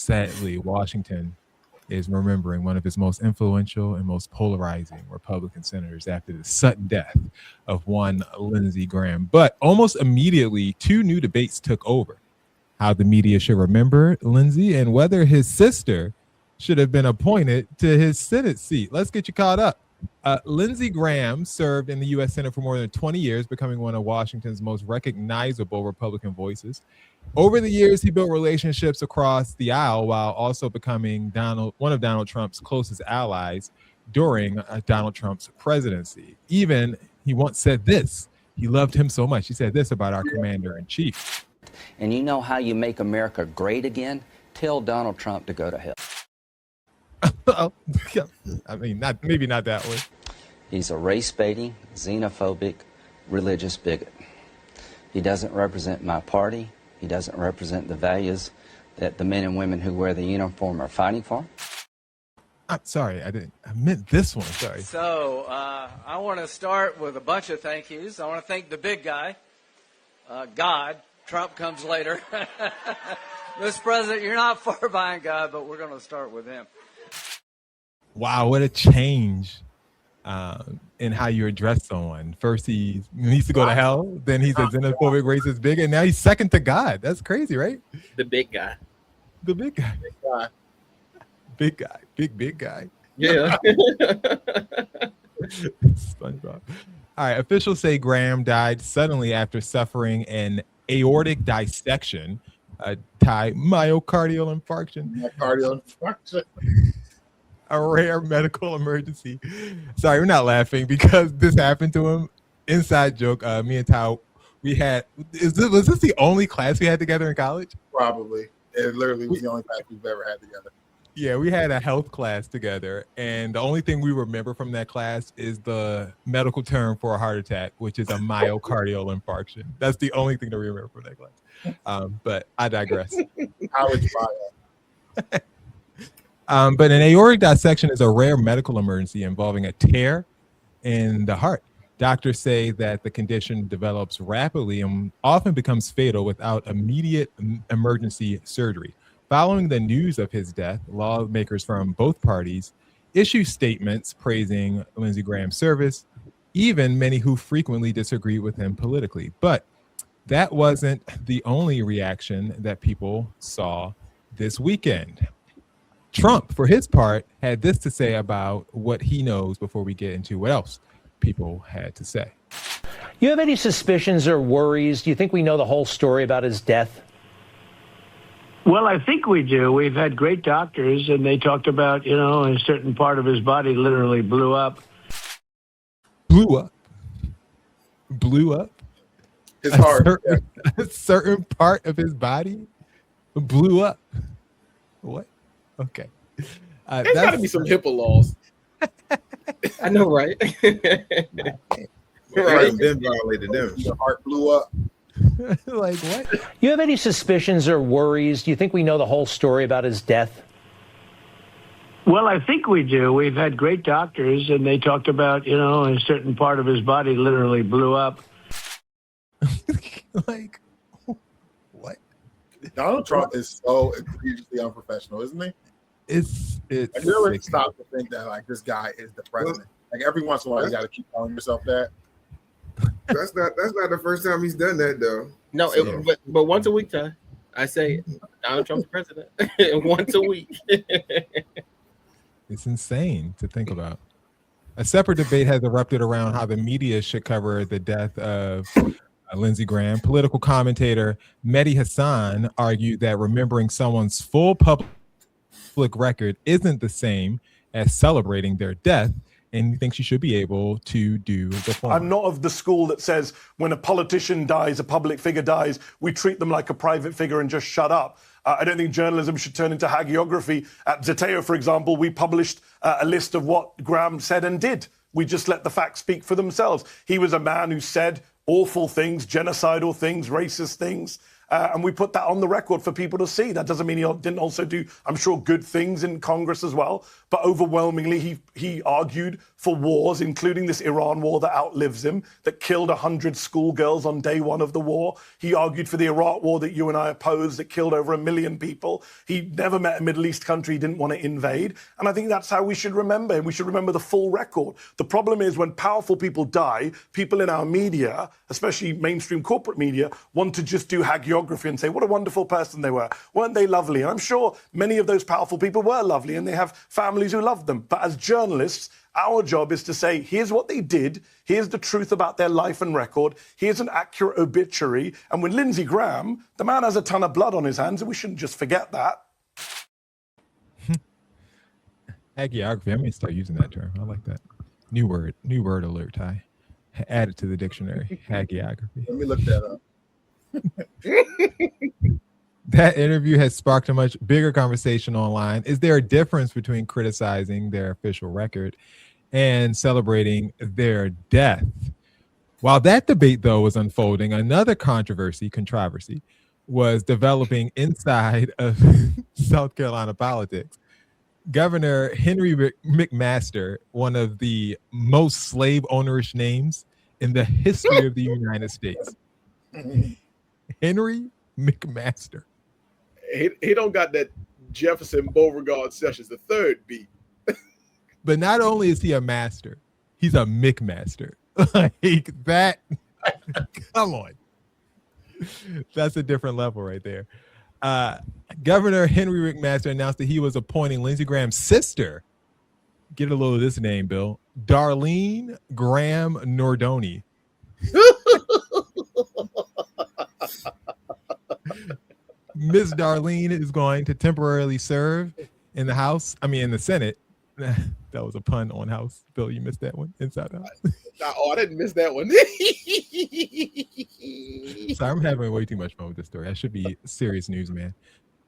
Sadly, Washington is remembering one of its most influential and most polarizing Republican senators after the sudden death of one Lindsey Graham. But almost immediately, two new debates took over: how the media should remember Lindsey and whether his sister should have been appointed to his Senate seat. Let's get you caught up. Lindsey Graham served in the U.S. Senate for more than 20 years, becoming one of Washington's most recognizable Republican voices. Over the years, he built relationships across the aisle while also becoming one of Donald Trump's closest allies during Donald Trump's presidency. Even he once said this. He loved him so much. He said this about our commander-in-chief. And you know how you make America great again? Tell Donald Trump to go to hell. I mean, maybe not that way. He's a race-baiting, xenophobic, religious bigot. He doesn't represent my party. He doesn't represent the values that the men and women who wear the uniform are fighting for. I'm sorry, I meant this one, sorry. So, I want to start with a bunch of thank yous. I want to thank the big guy, God. Trump comes later. Mr. President, you're not far behind God, but we're going to start with him. Wow, what a change in how you address someone. First, he needs to go to hell. Then he's a xenophobic, racist bigot. And now he's second to God. That's crazy, right? The big guy. The big guy. Big guy. Big guy. Yeah. SpongeBob. All right. Officials say Graham died suddenly after suffering an aortic dissection, myocardial infarction. A rare medical emergency. Sorry, we're not laughing because this happened to him. Inside joke. Me and Tao, was this the only class we had together in college? Probably. It literally was the only class we've ever had together. Yeah, we had a health class together, and the only thing we remember from that class is the medical term for a heart attack, which is a myocardial infarction. That's the only thing that we remember from that class. But I digress. But an aortic dissection is a rare medical emergency involving a tear in the heart. Doctors say that the condition develops rapidly and often becomes fatal without immediate emergency surgery. Following the news of his death, lawmakers from both parties issue statements praising Lindsey Graham's service, even many who frequently disagree with him politically. But that wasn't the only reaction that people saw this weekend. Trump, for his part, had this to say about what he knows before we get into what else people had to say. You have any suspicions or worries? Do you think we know the whole story about his death? Well, I think we do. We've had great doctors, and they talked about, a certain part of his body literally blew up. Blew up? His heart. A certain part of his body blew up. What? Okay. There's got to be some HIPAA laws. I know, right? Right. Been violated them. Your heart blew up. Like what? You have any suspicions or worries? Do you think we know the whole story about his death? Well, I think we do. We've had great doctors, and they talked about, a certain part of his body literally blew up. Like, what? Donald Trump is so egregiously unprofessional, isn't he? It's I never stop to think that this guy is the president. Like every once in a while, you got to keep telling yourself that. That's not the first time he's done that though. No, but once a week, Ty. I say Donald Trump's president once a week. It's insane to think about. A separate debate has erupted around how the media should cover the death of Lindsey Graham. Political commentator Mehdi Hasan argued that remembering someone's full public record isn't the same as celebrating their death, and he thinks you should be able to do the former. I'm not of the school that says when a politician dies, a public figure dies, we treat them like a private figure and just shut up. I don't think journalism should turn into hagiography. At Zeteo, for example, we published a list of what Graham said and did. We just let the facts speak for themselves. He was a man who said awful things, genocidal things, racist things, and we put that on the record for people to see. That doesn't mean he didn't also do, I'm sure, good things in Congress as well. But overwhelmingly, He argued for wars, including this Iran war that outlives him, that killed 100 schoolgirls on day one of the war. He argued for the Iraq war that you and I opposed, that killed over 1 million people. He never met a Middle East country he didn't want to invade. And I think that's how we should remember him. We should remember the full record. The problem is when powerful people die, people in our media, especially mainstream corporate media, want to just do hagiography and say, what a wonderful person they were. Weren't they lovely? And I'm sure many of those powerful people were lovely and they have families who love them. But as journalists, our job is to say, here's what they did, here's the truth about their life and record, here's an accurate obituary. And with Lindsey Graham, the man has a ton of blood on his hands, and we shouldn't just forget that. Hagiography. I may start using that term. I like that. New word alert, Ty. Add it to the dictionary. Hagiography. Let me look that up. That interview has sparked a much bigger conversation online. Is there a difference between criticizing their official record and celebrating their death? While that debate, though, was unfolding, another controversy was developing inside of South Carolina politics. Governor Henry McMaster, one of the most slave ownerish names in the history of the United States. Henry McMaster. He don't got that Jefferson Beauregard Sessions the third beat. But not only is he a master, he's a McMaster. Like that. Come on. That's a different level right there. Governor Henry McMaster announced that he was appointing Lindsey Graham's sister. Get a little of this name, Bill. Darline Graham Nordone. Miss Darline is going to temporarily serve in the Senate. That was a pun on House. Bill, you missed that one. Inside House. I didn't miss that one. Sorry, I'm having way too much fun with this story. I should be serious news, man.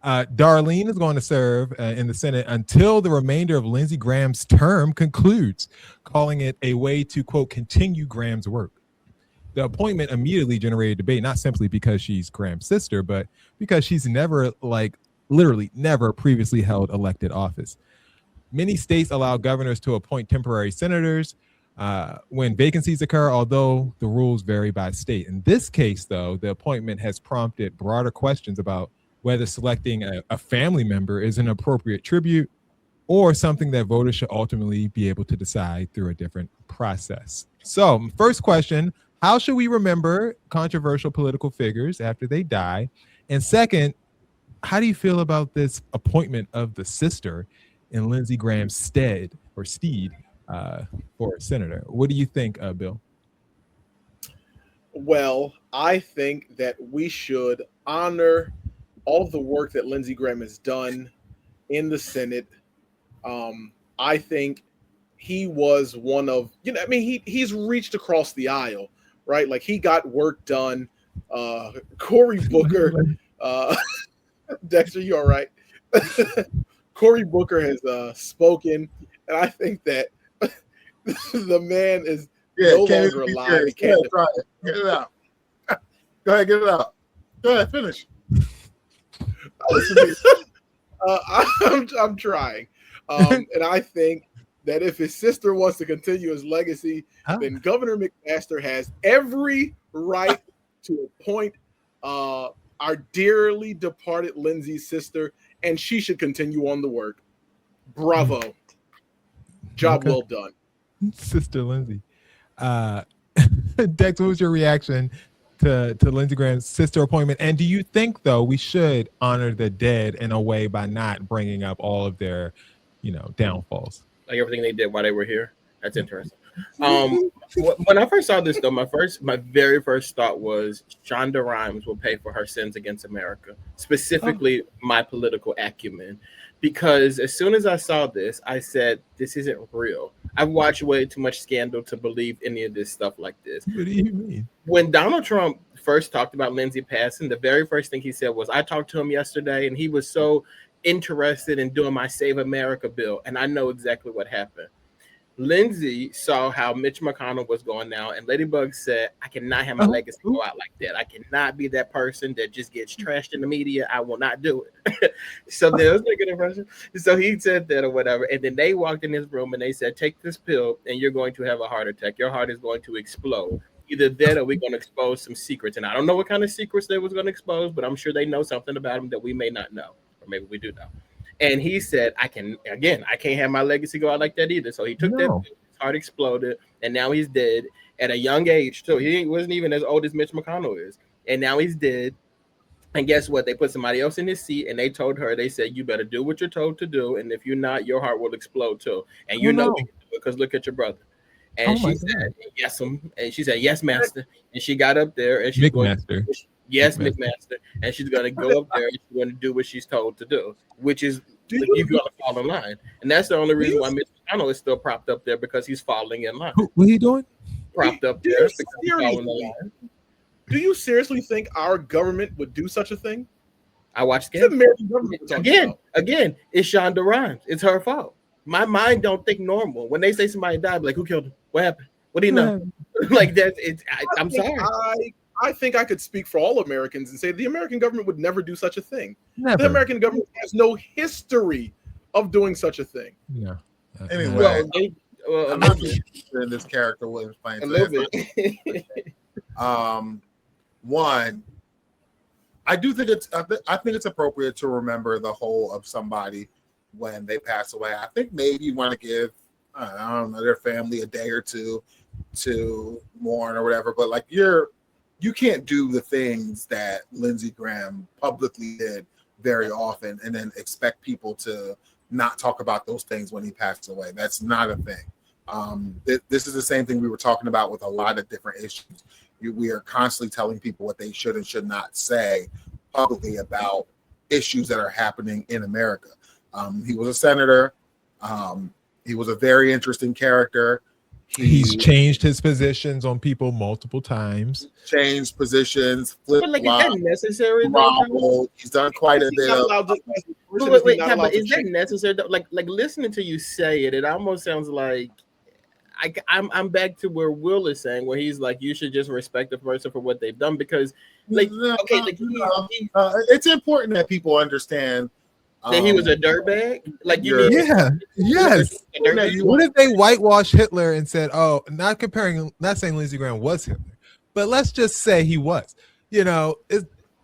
Darline is going to serve in the Senate until the remainder of Lindsey Graham's term concludes, calling it a way to, quote, continue Graham's work. The appointment immediately generated debate, not simply because she's Graham's sister, but because she's literally never previously held elected office. Many states allow governors to appoint temporary senators when vacancies occur, although the rules vary by state. In this case, though, the appointment has prompted broader questions about whether selecting a family member is an appropriate tribute or something that voters should ultimately be able to decide through a different process. So, first question, how should we remember controversial political figures after they die? And second, how do you feel about this appointment of the sister in Lindsey Graham's steed for a senator? What do you think, Bill? Well, I think that we should honor all of the work that Lindsey Graham has done in the Senate. I think he was one of, he's reached across the aisle, right? Like he got work done. Cory Booker, Dexter, you all right? Cory Booker has spoken, and I think that the man is no longer alive. Get it out. Go ahead, get it out. Go ahead, finish. I'm trying. And I think that if his sister wants to continue his legacy, then Governor McMaster has every right to appoint our dearly departed Lindsey's sister, and she should continue on the work. Bravo. Job well done. Sister Lindsey. Dex, what was your reaction to Lindsey Graham's sister appointment? And do you think, though, we should honor the dead in a way by not bringing up all of their, downfalls? Like everything they did while they were here? That's interesting. When I first saw this, though, my very first thought was Shonda Rhimes will pay for her sins against America, specifically my political acumen. Because as soon as I saw this, I said, this isn't real. I've watched way too much Scandal to believe any of this stuff like this. What do you mean? When Donald Trump first talked about Lindsey passing, the very first thing he said was, I talked to him yesterday, and he was so interested in doing my Save America bill, and I know exactly what happened. Lindsey saw how Mitch McConnell was going now, and Ladybug said, I cannot have my legacy go out like that. I cannot be that person that just gets trashed in the media. I will not do it. So there was making impression. So he said that or whatever. And then they walked in his room and they said, take this pill and you're going to have a heart attack. Your heart is going to explode. Either that or we're going to expose some secrets. And I don't know what kind of secrets they was going to expose, but I'm sure they know something about him that we may not know. Or maybe we do know. And he said, I can't have my legacy go out like that either. So he took that pill, his heart exploded, and now he's dead at a young age. So he wasn't even as old as Mitch McConnell is. And now he's dead. And guess what? They put somebody else in his seat, and they told her, they said, you better do what you're told to do. And if you're not, your heart will explode too. And we can do it because look at your brother. And she said, yes, and she said, yes, master. And she got up there and she's going to, yes, McMaster. And she's going to go up there and she's going to do what she's told to do, which is you're going to fall in line. And that's the only reason why Mitch McConnell is still propped up there, because he's falling in line. What are you doing? Propped up there because he's falling in line. Do you seriously think our government would do such a thing? I watched the American government again. It's Shonda Rhimes. It's her fault. My mind don't think normal. When they say somebody died, I'm like, who killed him? What happened? What do you know? Like that. I'm sorry. I think I could speak for all Americans and say the American government would never do such a thing. Never. The American government has no history of doing such a thing. Yeah. Anyway, I'm not interested in this character Williams playing. A little bit. One, I do think I think it's appropriate to remember the whole of somebody when they pass away. I think maybe you want to give I don't know, their family a day or two to mourn or whatever, but like you can't do the things that Lindsey Graham publicly did very often and then expect people to not talk about those things when he passed away. That's not a thing. This is the same thing we were talking about with a lot of different issues. We are constantly telling people what they should and should not say publicly about issues that are happening in America. He was a senator. He was a very interesting character. He's changed his positions on people multiple times. Changed positions, flipped. But like, is that necessary? He's done quite a bit of. Wait, is that necessary? Like listening to you say it, it almost sounds like I'm back to where Will is saying, where he's like, you should just respect the person for what they've done, because it's important that people understand that he was a dirtbag. Like yes. What if they whitewashed Hitler and said, "Oh, not saying Lindsey Graham was Hitler, but let's just say he was."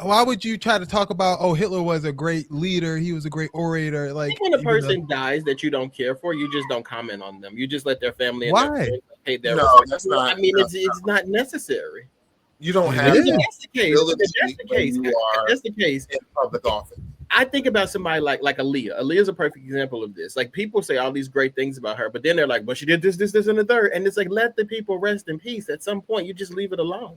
Why would you try to talk about, oh, Hitler was a great leader, he was a great orator? Like, when a person dies that you don't care for, you just don't comment on them. You just let their family and their friends pay their that's not. I mean, it's not necessary. You don't have that's the case. That's the case in public office. I think about somebody like Aaliyah. Aaliyah's a perfect example of this. Like, people say all these great things about her, but then they're like, well, she did this, and the third. And it's like, let the people rest in peace. At some point, you just leave it alone.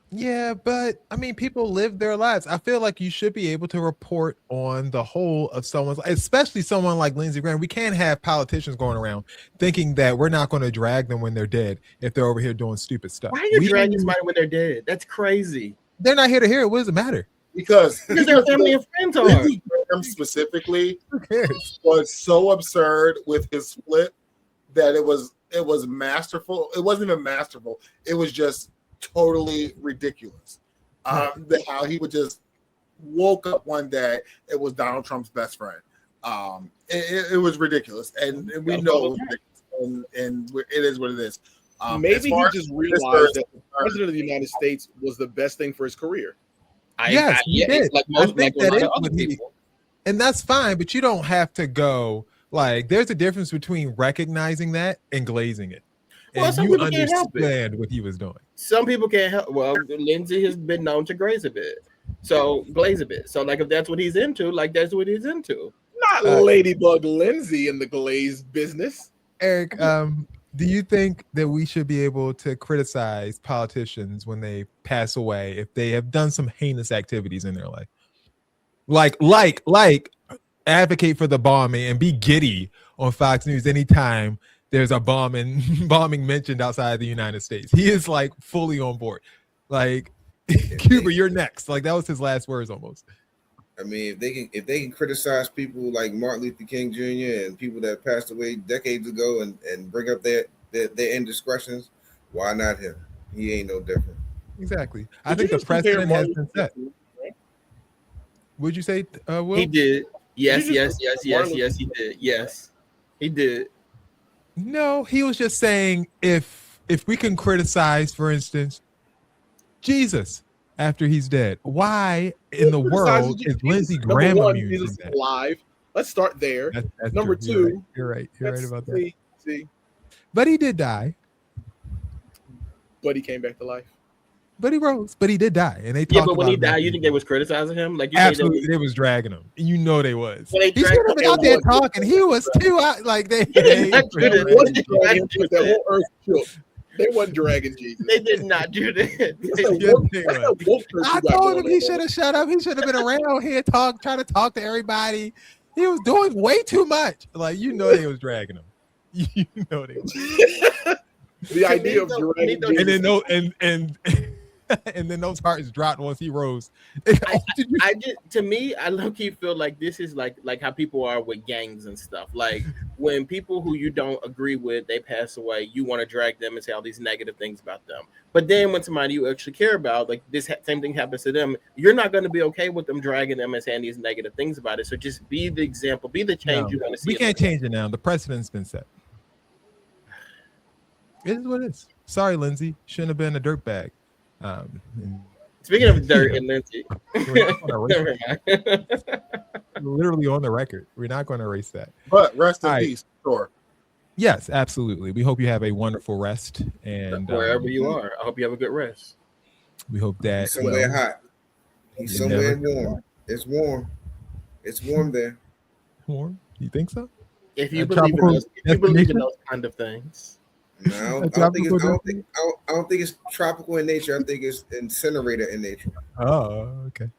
Yeah, but I mean, people live their lives. I feel like you should be able to report on the whole of someone's, especially someone like Lindsey Graham. We can't have politicians going around thinking that we're not going to drag them when they're dead if they're over here doing stupid stuff. Why are you dragging somebody when they're dead? That's crazy. They're not here to hear it. What does it matter? Because their family and friends are. Lindsey Graham specifically was so absurd with his split that it was masterful. It wasn't even masterful. It was just totally ridiculous. How he would just woke up one day, it was Donald Trump's best friend. It was ridiculous, and we know it was ridiculous, and it is what it is. Maybe he just realized that the president of the United States was the best thing for his career. Yes, he did. Like most other people. And that's fine, but you don't have to go like. There's a difference between recognizing that and glazing it. Well, and you understand what he was doing. Some people can't help. Well, Lindsey has been known to glaze a bit. So like, if that's what he's into, like, that's what he's into. Not Ladybug Lindsey in the glaze business. Eric, do you think that we should be able to criticize politicians when they pass away if they have done some heinous activities in their life? Like advocate for the bombing and be giddy on Fox News anytime there's a bombing mentioned outside the United States. He is like fully on board. Like, Cuba, you're next. Like, that was his last words almost. I mean, if they can criticize people like Martin Luther King Jr. and people that passed away decades ago and bring up their indiscretions, why not him? He ain't no different. Exactly. I think the precedent has been set. Would you say, Will? He did. Yes, he did. Yes, he did. No, he was just saying if we can criticize, for instance, Jesus after he's dead, why in the world is Lindsey Graham immune Jesus from that? Alive. Let's start there. That's Number true. two, you're right about that. See, But he did die. but he came back to life. But he rose. But he did die, and they talked Yeah, but when about he him died, after you he think died. they was criticizing him? Like you Absolutely, they was dragging him. You know they was. Well, they He should dragged have been him out there and talking. He was too out. Like they not do that. What did they drag him because the whole earth shook? They wasn't dragging Jesus. They did not do that. I told him he should have shut up. He should have been around here trying to talk to everybody. He was doing way too much. Like they was dragging him. You know they was. The idea of dragging Jesus. And then and then those hearts dropped once he rose. I low-key feel like this is like how people are with gangs and stuff. Like when people who you don't agree with, they pass away, you want to drag them and say all these negative things about them. But then when somebody you actually care about, like this same thing happens to them, you're not going to be okay with them dragging them and saying these negative things about it. So just be the example, be the change you want to see. We can't change it now. The precedent's been set. It is what it is. Sorry, Lindsey. Shouldn't have been a dirtbag. Speaking of dirt and Lindsey, literally on the record, we're not going to erase that. But rest in peace, sure. Yes, absolutely. We hope you have a wonderful rest, and wherever you are, I hope you have a good rest. We hope that He's somewhere hot. He's somewhere warm. It's warm. It's warm there. Warm? You think so? If you believe in those kind of things. No, I don't think it's tropical in nature. I think it's incinerator in nature. Oh, okay.